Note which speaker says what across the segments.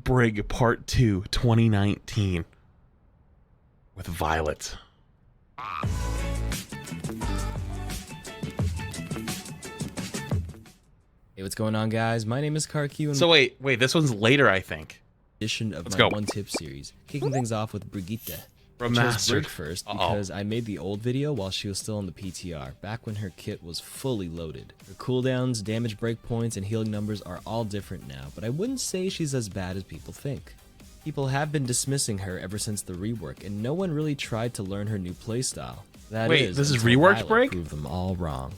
Speaker 1: Brig Part 2 2019 with Violet.
Speaker 2: Hey, what's going on, guys? My name is CarQ, and
Speaker 1: So wait, this one's later, I think.
Speaker 2: edition of
Speaker 1: Let's
Speaker 2: my
Speaker 1: go.
Speaker 2: one tip series, kicking things off with Brigitte. I chose
Speaker 1: Remastered.
Speaker 2: Brig first because I made the old video while she was still in the PTR, back when her kit was fully loaded. Her cooldowns, damage breakpoints, and healing numbers are all different now, but I wouldn't say she's as bad as people think. People have been dismissing her ever since the rework, and no one really tried to learn her new playstyle.
Speaker 1: Wait, this is
Speaker 2: until
Speaker 1: reworked
Speaker 2: Violet
Speaker 1: Brig?
Speaker 2: proved them all wrong.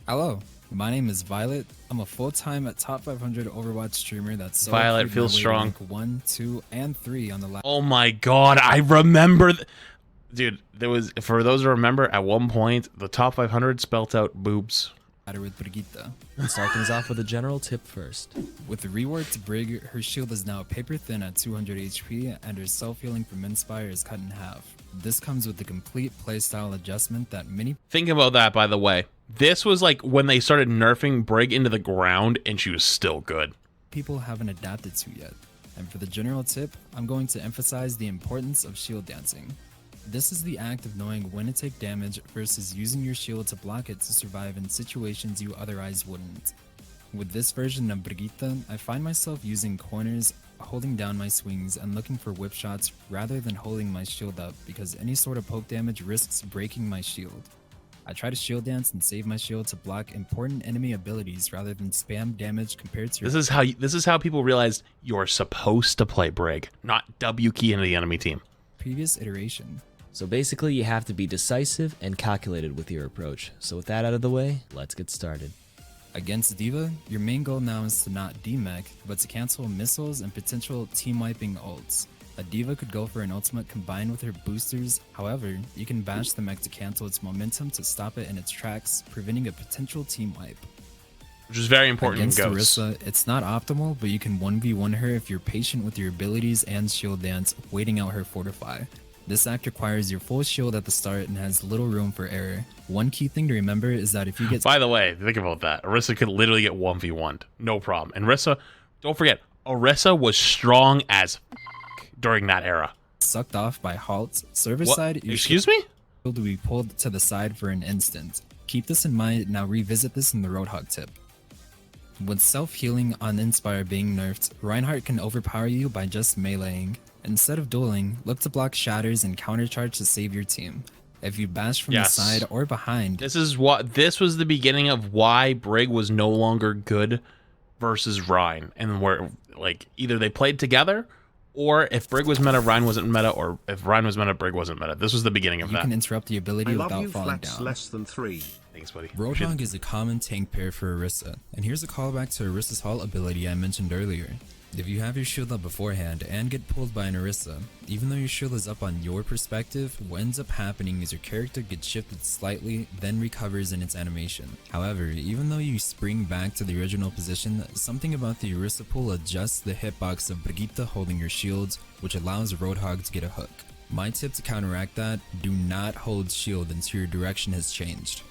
Speaker 3: Hello, my name is Violet. I'm a full-time top 500 Overwatch streamer that's so
Speaker 1: Violet feels strong.
Speaker 3: 1, 2, and 3 on the last.
Speaker 1: Oh my god, I remember. Dude, there was, for those who remember, at one point, the top 500 spelt out boobs.
Speaker 3: With Brigitte.
Speaker 2: Let's start things off with a general tip first.
Speaker 3: With the reworked Brig, her shield is now paper thin at 200 HP, and her self-healing from Inspire is cut in half. This comes with the complete playstyle adjustment that many
Speaker 1: Think about that, by the way. This was like when they started nerfing Brig into the ground, and she was still good.
Speaker 3: people haven't adapted to yet. And for the general tip, I'm going to emphasize the importance of shield dancing. This is the act of knowing when to take damage versus using your shield to block it to survive in situations you otherwise wouldn't. With this version of Brigitte, I find myself using corners, holding down my swings, and looking for whip shots rather than holding my shield up because any sort of poke damage risks breaking my shield. I try to shield dance and save my shield to block important enemy abilities rather than spam damage compared to your
Speaker 1: This is how people realized you're supposed to play Brig, not W key into the enemy team.
Speaker 3: previous iteration.
Speaker 2: So basically, you have to be decisive and calculated with your approach. So with that out of the way, let's get started.
Speaker 3: Against D.Va, your main goal now is to not demech, but to cancel missiles and potential team-wiping ults. A D.Va could go for an ultimate combined with her boosters, however, you can bash the mech to cancel its momentum to stop it in its tracks, preventing a potential team wipe.
Speaker 1: Which is very important in
Speaker 3: Against
Speaker 1: Ghosts.
Speaker 3: Orisa, it's not optimal, but you can 1v1 her if you're patient with your abilities and shield dance, waiting out her fortify. This act requires your full shield at the start and has little room for error. One key thing to remember is that if you get
Speaker 1: By the way, think about that. Orisa could literally get 1v1'd. No problem. And Orisa, don't forget, Orisa was strong as during that era.
Speaker 3: sucked off by halts, server
Speaker 1: What?
Speaker 3: side, your
Speaker 1: Excuse me?
Speaker 3: shield will be pulled to the side for an instant. Keep this in mind, now revisit this in the Roadhog tip. With self-healing on Inspire being nerfed, Reinhardt can overpower you by just meleeing. Instead of dueling, look to block shatters and countercharge to save your team. If you bash from
Speaker 1: Yes.
Speaker 3: the side or behind,
Speaker 1: This was the beginning of why Brig was no longer good versus Rhine. And where, like, either they played together, or if Brig was meta, Rhine wasn't meta, or if Rhine was meta, Brig wasn't meta. This was the beginning of
Speaker 3: you
Speaker 1: that.
Speaker 3: can interrupt the ability
Speaker 4: I love
Speaker 3: without
Speaker 4: you
Speaker 3: falling
Speaker 4: flats
Speaker 3: down.
Speaker 4: less than 3.
Speaker 1: Thanks, buddy.
Speaker 3: Roadhog is a common tank pair for Orisa, and here's a callback to Orisa's halt ability I mentioned earlier. If you have your shield up beforehand and get pulled by an Orisa, even though your shield is up on your perspective, what ends up happening is your character gets shifted slightly, then recovers in its animation. However, even though you spring back to the original position, something about the Orisa pool adjusts the hitbox of Brigitte holding your shields, which allows Roadhog to get a hook. My tip to counteract that, do not hold shield until your direction has changed.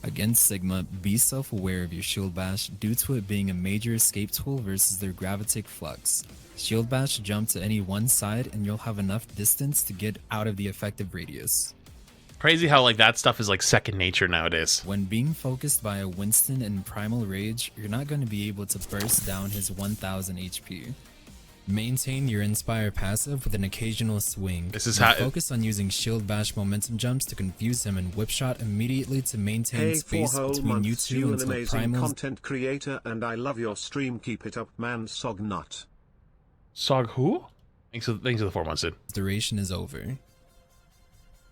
Speaker 3: Against Sigma, be self-aware of your shield bash due to it being a major escape tool versus their gravitic flux. Shield bash jump to any one side and you'll have enough distance to get out of the effective radius.
Speaker 1: Crazy how, like, that stuff is like second nature nowadays.
Speaker 3: When being focused by a Winston in Primal Rage, you're not going to be able to burst down his 1000 HP. Maintain your Inspire passive with an occasional swing.
Speaker 1: This is
Speaker 3: Now
Speaker 1: how-
Speaker 3: focus on using shield bash momentum jumps to confuse him and whip shot immediately to maintain
Speaker 4: Hey, 4
Speaker 3: space
Speaker 4: whole
Speaker 3: between you
Speaker 4: months,
Speaker 3: two
Speaker 4: you an
Speaker 3: until
Speaker 4: amazing
Speaker 3: Primal's
Speaker 4: content creator and I love your stream, keep it up man, sog nut.
Speaker 1: Sog who? Thanks for the 4 months, dude.
Speaker 3: duration is over.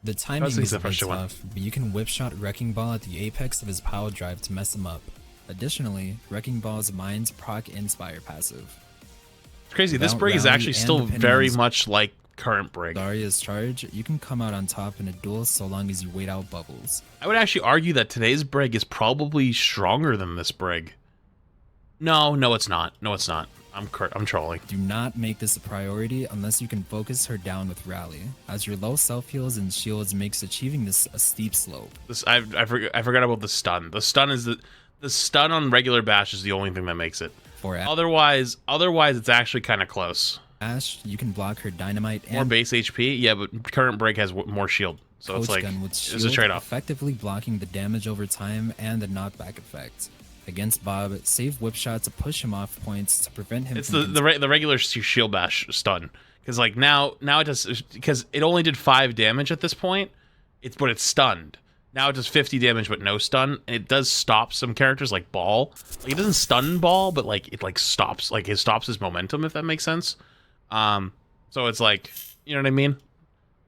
Speaker 3: The
Speaker 1: How's
Speaker 3: timing
Speaker 1: things
Speaker 3: is
Speaker 1: the
Speaker 3: a bit
Speaker 1: first one?
Speaker 3: tough, but you can whip shot Wrecking Ball at the apex of his power drive to mess him up. Additionally, Wrecking Ball's Mind's proc Inspire passive.
Speaker 1: It's crazy. This
Speaker 3: Without
Speaker 1: Brig is
Speaker 3: rally
Speaker 1: actually
Speaker 3: and
Speaker 1: still
Speaker 3: depending
Speaker 1: very
Speaker 3: on-
Speaker 1: much like current Brig.
Speaker 3: Zarya's charge, you can come out on top in a duel so long as you wait out bubbles.
Speaker 1: I would actually argue that today's Brig is probably stronger than this Brig. No, it's not. No, it's not. I'm trolling.
Speaker 3: Do not make this a priority unless you can focus her down with Rally, as your low self-heals and shields makes achieving this a steep slope.
Speaker 1: I forgot about the stun. The stun is the stun on regular bash is the only thing that makes it.
Speaker 3: For
Speaker 1: Otherwise, it's actually kind of close.
Speaker 3: Ashe, you can block her dynamite
Speaker 1: More
Speaker 3: and
Speaker 1: base HP, yeah, but current Brig has more shield, so it's
Speaker 3: Coach
Speaker 1: like
Speaker 3: gun with
Speaker 1: it's a
Speaker 3: shield,
Speaker 1: trade-off.
Speaker 3: effectively blocking the damage over time and the knockback effect. Against Bob, save whip shot to push him off points to prevent him
Speaker 1: It's
Speaker 3: from
Speaker 1: the regular shield bash stun, because like now it does, because it only did 5 damage at this point. But it's stunned. Now it does 50 damage but no stun, and it does stop some characters like Ball. Like, it doesn't stun Ball, but like it stops, like it stops his momentum, if that makes sense. So it's like, you know what I mean?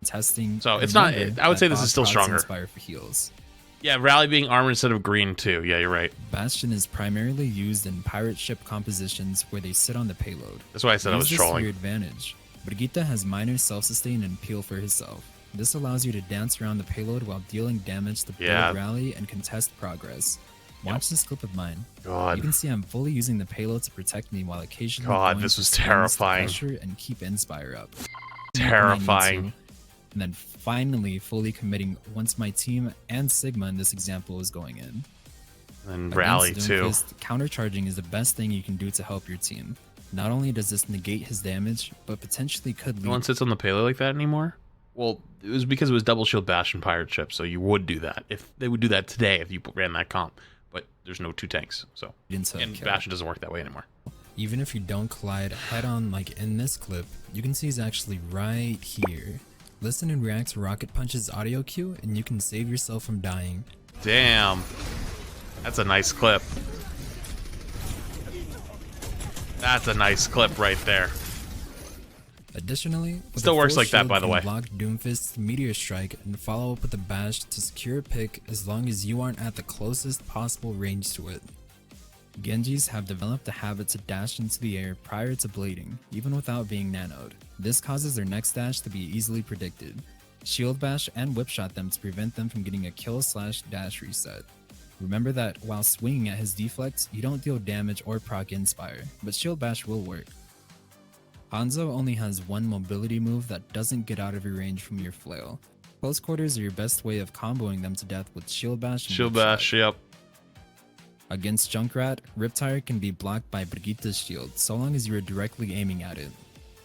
Speaker 3: testing.
Speaker 1: So it's not. I would say this is still stronger.
Speaker 3: Inspire for heals.
Speaker 1: Yeah, Rally being armor instead of green too. Yeah, you're right.
Speaker 3: Bastion is primarily used in pirate ship compositions where they sit on the payload.
Speaker 1: That's why I said I was
Speaker 3: Use this to
Speaker 1: trolling.
Speaker 3: your advantage. Brigitte has minor self-sustain and peel for herself. This allows you to dance around the payload while dealing damage to build rally and contest progress. Watch this clip of mine.
Speaker 1: God.
Speaker 3: You can see I'm fully using the payload to protect me while occasionally
Speaker 1: God,
Speaker 3: going
Speaker 1: this
Speaker 3: for
Speaker 1: was
Speaker 3: stuns to
Speaker 1: terrifying.
Speaker 3: pressure and keep Inspire up.
Speaker 1: Terrifying.
Speaker 3: And then finally fully committing once my team and Sigma in this example is going in.
Speaker 1: And Rally
Speaker 3: Against
Speaker 1: too.
Speaker 3: Doomfist, countercharging is the best thing you can do to help your team. Not only does this negate his damage, but potentially could lead.
Speaker 1: No one sits on the payload like that anymore. Well, it was because it was double shield Bastion pirate ship, so you would do that. If they would do that today, if you ran that comp, but there's no 2 tanks, so
Speaker 3: into
Speaker 1: and
Speaker 3: kill.
Speaker 1: Bastion doesn't work that way anymore.
Speaker 3: Even if you don't collide head on like in this clip, you can see he's actually right here. Listen and react to Rocket Punch's audio cue, and you can save yourself from dying.
Speaker 1: Damn, that's a nice clip. That's a nice clip right there.
Speaker 3: Additionally, with
Speaker 1: Still
Speaker 3: a
Speaker 1: works
Speaker 3: full
Speaker 1: like that,
Speaker 3: shield,
Speaker 1: by the
Speaker 3: you
Speaker 1: way.
Speaker 3: can block Doomfist's Meteor Strike and follow up with a bash to secure a pick as long as you aren't at the closest possible range to it. Genjis have developed the habit to dash into the air prior to blading, even without being nanoed. This causes their next dash to be easily predicted. Shield bash and whip shot them to prevent them from getting a kill/dash reset. Remember that while swinging at his deflect, you don't deal damage or proc Inspire, but shield bash will work. Hanzo only has one mobility move that doesn't get out of your range from your flail. Close quarters are your best way of comboing them to death with shield bash and
Speaker 1: Shield
Speaker 3: whip shot.
Speaker 1: bash, yep.
Speaker 3: Against Junkrat, Riptire can be blocked by Brigitte's shield so long as you are directly aiming at it.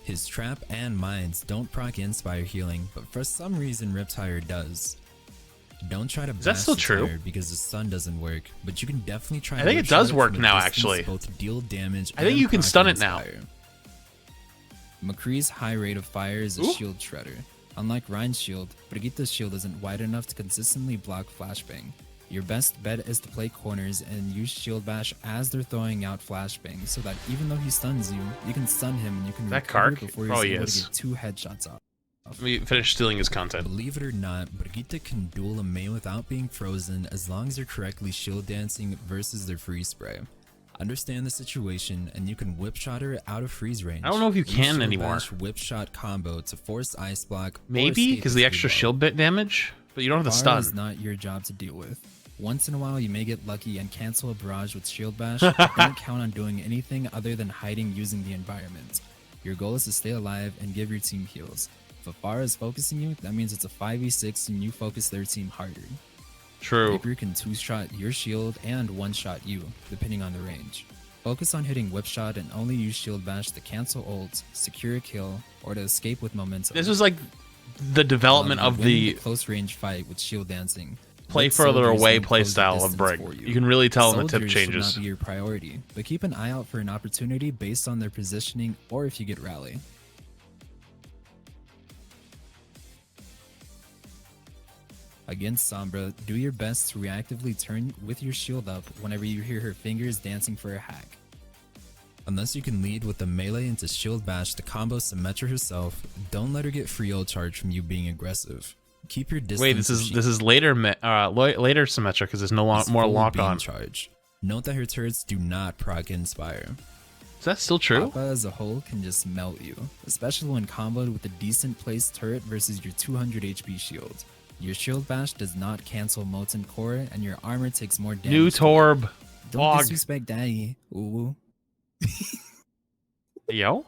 Speaker 3: His trap and mines don't proc Inspire healing, but for some reason Riptire does. Don't try to
Speaker 1: that
Speaker 3: blast
Speaker 1: still
Speaker 3: the
Speaker 1: true?
Speaker 3: tire because the stun doesn't work, but you can definitely try.
Speaker 1: I think
Speaker 3: whip
Speaker 1: it does
Speaker 3: shot
Speaker 1: work
Speaker 3: from a
Speaker 1: now,
Speaker 3: distance
Speaker 1: actually.
Speaker 3: Both to deal damage.
Speaker 1: I think
Speaker 3: and
Speaker 1: you can
Speaker 3: proc
Speaker 1: stun it now.
Speaker 3: Inspire. McCree's high rate of fire is a
Speaker 1: Ooh.
Speaker 3: shield shredder. Unlike Rein's shield, Brigitte's shield isn't wide enough to consistently block flashbang. Your best bet is to play corners and use shield bash as they're throwing out flashbang, so that even though he stuns you, you can stun him and you can
Speaker 1: That
Speaker 3: recover
Speaker 1: Kark?
Speaker 3: before
Speaker 1: Oh,
Speaker 3: he's
Speaker 1: he
Speaker 3: able
Speaker 1: is.
Speaker 3: to get 2 headshots off.
Speaker 1: Let me finish stealing his content.
Speaker 3: Believe it or not, Brigitte can duel a main without being frozen as long as you're correctly shield dancing versus their freeze spray. Understand the situation and you can whip shot her out of freeze range.
Speaker 1: I don't know if you
Speaker 3: Use
Speaker 1: can
Speaker 3: shield
Speaker 1: anymore.
Speaker 3: bash whip shot combo to force ice block. or
Speaker 1: Maybe
Speaker 3: escape
Speaker 1: because
Speaker 3: if
Speaker 1: the
Speaker 3: you
Speaker 1: extra
Speaker 3: low.
Speaker 1: shield bit damage, but you don't have the
Speaker 3: Bar is
Speaker 1: stun.
Speaker 3: not your job to deal with. Once in a while, you may get lucky and cancel a barrage with shield bash. But don't count on doing anything other than hiding using the environment. Your goal is to stay alive and give your team heals. If a bar is focusing you, that means it's a 5v6 and you focus their team harder.
Speaker 1: True.
Speaker 3: Reaper can 2-shot your shield and 1-shot you, depending on the range. Focus on hitting whip shot and only use shield bash to cancel ults, secure a kill, or to escape with momentum.
Speaker 1: This was like the development
Speaker 3: While
Speaker 1: of
Speaker 3: you're winning
Speaker 1: the
Speaker 3: close range fight with shield dancing.
Speaker 1: play
Speaker 3: let
Speaker 1: further
Speaker 3: soldiers
Speaker 1: away
Speaker 3: then close the
Speaker 1: playstyle of
Speaker 3: distance
Speaker 1: Brig.
Speaker 3: for
Speaker 1: You can really tell in the tip
Speaker 3: Soldiers
Speaker 1: changes.
Speaker 3: should not be your priority, but keep an eye out for an opportunity based on their positioning or if you get rally. Against Sombra, do your best to reactively turn with your shield up whenever you hear her fingers dancing for a hack. Unless you can lead with a melee into shield bash to combo Symmetra herself, don't let her get free ult charge from you being aggressive. Keep your distance.
Speaker 1: Wait, this
Speaker 3: if she
Speaker 1: is later later Symmetra because there's no
Speaker 3: is
Speaker 1: more
Speaker 3: full
Speaker 1: lock
Speaker 3: beam
Speaker 1: on.
Speaker 3: charge. Note that her turrets do not proc Inspire.
Speaker 1: Is that still true?
Speaker 3: Papa as a whole can just melt you, especially when comboed with a decent placed turret versus your 200 HP shield. Your shield bash does not cancel Molten Core, and your armor takes more damage.
Speaker 1: New Torb.
Speaker 3: Don't
Speaker 1: Bog.
Speaker 3: disrespect Daddy. Ooh.
Speaker 1: Yo.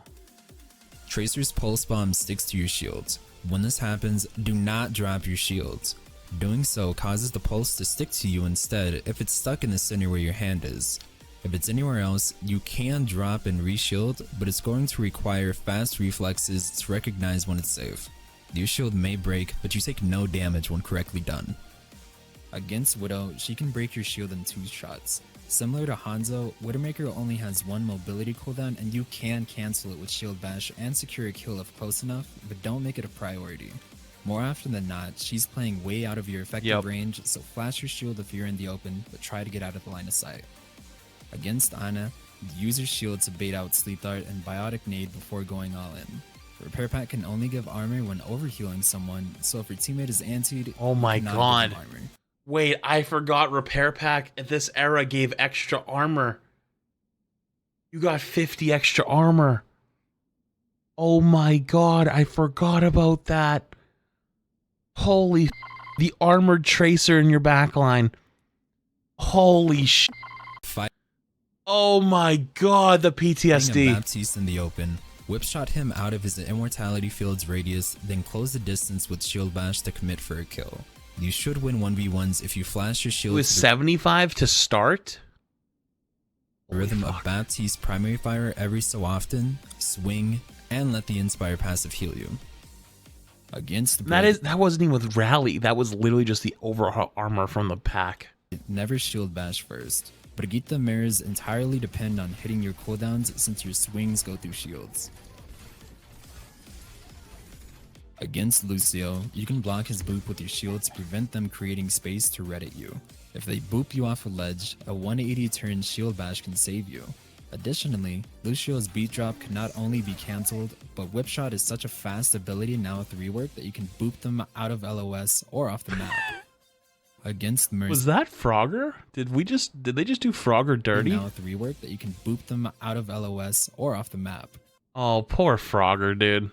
Speaker 3: Tracer's pulse bomb sticks to your shields. When this happens, do not drop your shields. Doing so causes the pulse to stick to you instead if it's stuck in the center where your hand is. If it's anywhere else, you can drop and reshield, but it's going to require fast reflexes to recognize when it's safe. Your shield may break, but you take no damage when correctly done. Against Widow, she can break your shield in 2 shots. Similar to Hanzo, Widowmaker only has 1 mobility cooldown and you can cancel it with shield bash and secure a kill if close enough, but don't make it a priority. More often than not, she's playing way out of your effective range, so flash your shield if you're in the open, but try to get out of the line of sight. Against Ana, use your shield to bait out Sleep Dart and Biotic Nade before going all in. Repair Pack can only give armor when overhealing someone, so if your teammate is antied,
Speaker 1: oh my
Speaker 3: you cannot
Speaker 1: god.
Speaker 3: give them armor.
Speaker 1: Wait, I forgot Repair Pack at this era gave extra armor. You got 50 extra armor. Oh my god, I forgot about that. Holy the armored tracer in your backline. Holy sh. Oh my god, the PTSD.
Speaker 3: Baptiste in the open. Whipshot him out of his immortality field's radius, then close the distance with shield bash to commit for a kill. You should win 1v1s if you flash your shield.
Speaker 1: It was 75 to start.
Speaker 3: Rhythm of Baptiste primary fire every so often, swing, and let the inspire passive heal you. Against Brig,
Speaker 1: that wasn't even with rally. That was literally just the overall armor from the pack.
Speaker 3: never shield bash first. Brigitte mirrors entirely depend on hitting your cooldowns since your swings go through shields. Against Lucio, you can block his boop with your shield to prevent them creating space to red at you. If they boop you off a ledge, a 180 turn shield bash can save you. Additionally, Lucio's beat drop can not only be cancelled, but Whipshot is such a fast ability now with Reworked that you can boop them out of LOS or off the map. Against Mercy,
Speaker 1: Was that Frogger? Did they just do Frogger dirty?
Speaker 3: now with Reworked that you can boop them out of LOS or off the map.
Speaker 1: Oh, poor Frogger, dude.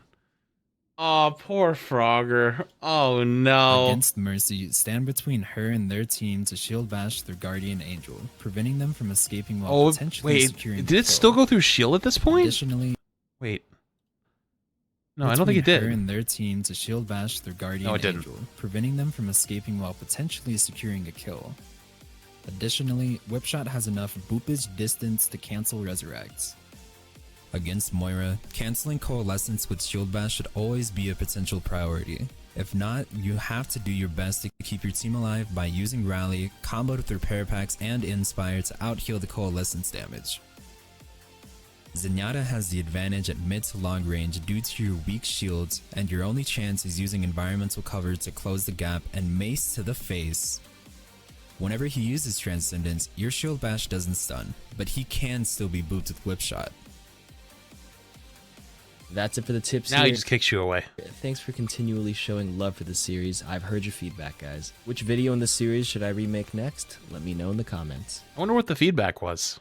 Speaker 1: Oh, poor Frogger. Oh no.
Speaker 3: Against Mercy, stand between her and their team to shield bash their guardian angel, preventing them from escaping while potentially securing
Speaker 1: did
Speaker 3: the
Speaker 1: it
Speaker 3: kill.
Speaker 1: still go through shield at this point?
Speaker 3: Additionally,
Speaker 1: Wait. No, I don't think it did.
Speaker 3: Her and their team to shield bash their guardian
Speaker 1: No, it didn't.
Speaker 3: angel, preventing them from escaping while potentially securing a kill. Additionally, Whipshot has enough boopage distance to cancel resurrects. Against Moira, canceling Coalescence with shield bash should always be a potential priority. If not, you have to do your best to keep your team alive by using Rally, comboed with Repair Packs and Inspire to out-heal the Coalescence damage. Zenyatta has the advantage at mid to long range due to your weak shields, and your only chance is using environmental cover to close the gap and mace to the face. Whenever he uses Transcendence, your shield bash doesn't stun, but he can still be booped with Whipshot.
Speaker 2: That's it for the tips
Speaker 1: Now
Speaker 2: here.
Speaker 1: he just kicks you away.
Speaker 2: Thanks for continually showing love for the series. I've heard your feedback, guys. Which video in the series should I remake next? Let me know in the comments.
Speaker 1: I wonder what the feedback was.